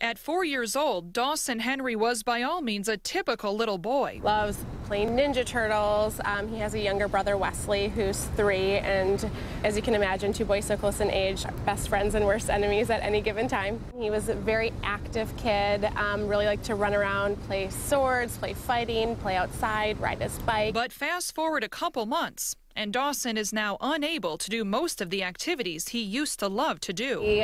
At 4 years old, Dawson Henry was by all means a typical little boy. Loves playing Ninja Turtles. He has a younger brother, Wesley, who's 3, and as you can imagine, 2 boys so close in age, best friends and worst enemies at any given time. He was a very active kid, really liked to run around, play swords, play fighting, play outside, ride his bike. But fast forward a couple months, and Dawson is now unable to do most of the activities he used to love to do. He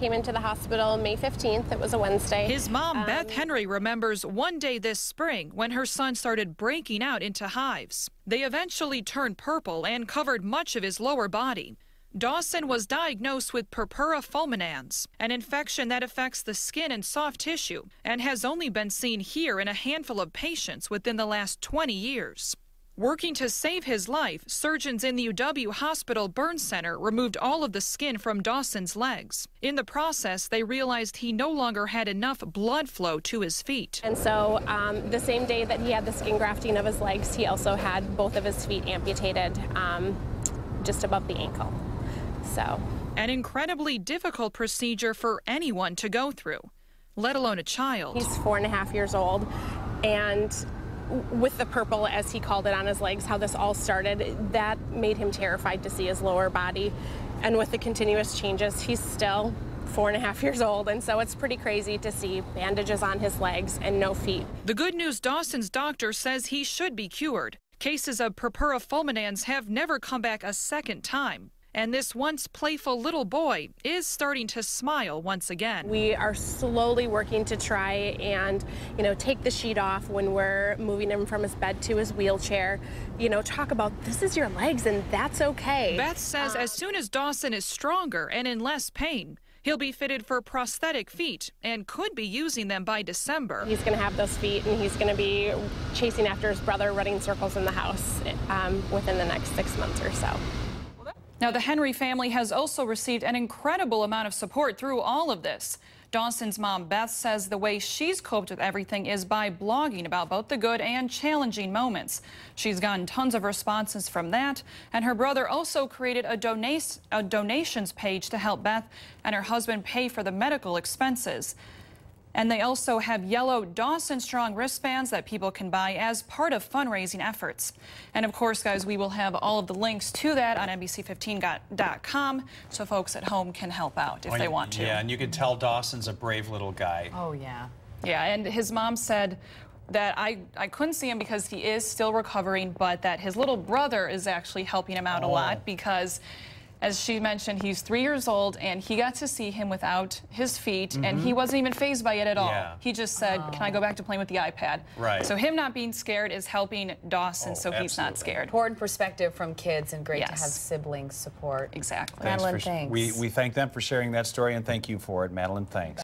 came into the hospital May 15th. It was a Wednesday. His mom, Beth Henry, remembers one day this spring when her son started breaking out into hives. They eventually turned purple and covered much of his lower body. Dawson was diagnosed with purpura fulminans, an infection that affects the skin and soft tissue and has only been seen here in a handful of patients within the last 20 years. Working to save his life, surgeons in the UW Hospital Burn Center removed all of the skin from Dawson's legs. In the process, they realized he no longer had enough blood flow to his feet. And so the same day that he had the skin grafting of his legs, he also had both of his feet amputated just above the ankle. So, an incredibly difficult procedure for anyone to go through, let alone a child. He's 4.5 years old, and with the purple, as he called it, on his legs, how this all started, that made him terrified to see his lower body. And with the continuous changes, he's still 4.5 years old, and so it's pretty crazy to see bandages on his legs and no feet. The good news, Dawson's doctor says he should be cured. Cases of purpura fulminans have never come back a second time. And this once playful little boy is starting to smile once again. We are slowly working to try and, take the sheet off when we're moving him from his bed to his wheelchair. Talk about this is your legs and that's okay. Beth says as soon as Dawson is stronger and in less pain, he'll be fitted for prosthetic feet and could be using them by December. He's going to have those feet and he's going to be chasing after his brother, running circles in the house within the next 6 months or so. Now, the Henry family has also received an incredible amount of support through all of this. Dawson's mom, Beth, says the way she's coped with everything is by blogging about both the good and challenging moments. She's gotten tons of responses from that, and her brother also created a donations page to help Beth and her husband pay for the medical expenses. And they also have yellow Dawson Strong wristbands that people can buy as part of fundraising efforts. And of course, guys, we will have all of the links to that on NBC15.com so folks at home can help out if they want to. Yeah, and you can tell Dawson's a brave little guy. Oh, yeah. Yeah, and his mom said that I couldn't see him because he is still recovering, but that his little brother is actually helping him out a lot because, as she mentioned, he's 3 years old, and he got to see him without his feet, and he wasn't even fazed by it at all. Yeah. He just said, can I go back to playing with the iPad? Right. So him not being scared is helping Dawson, so he's not scared. Important perspective from kids, and great to have Yes. sibling support. Exactly. Madeline, thanks. We thank them for sharing that story, and thank you for it, Madeline. Thanks.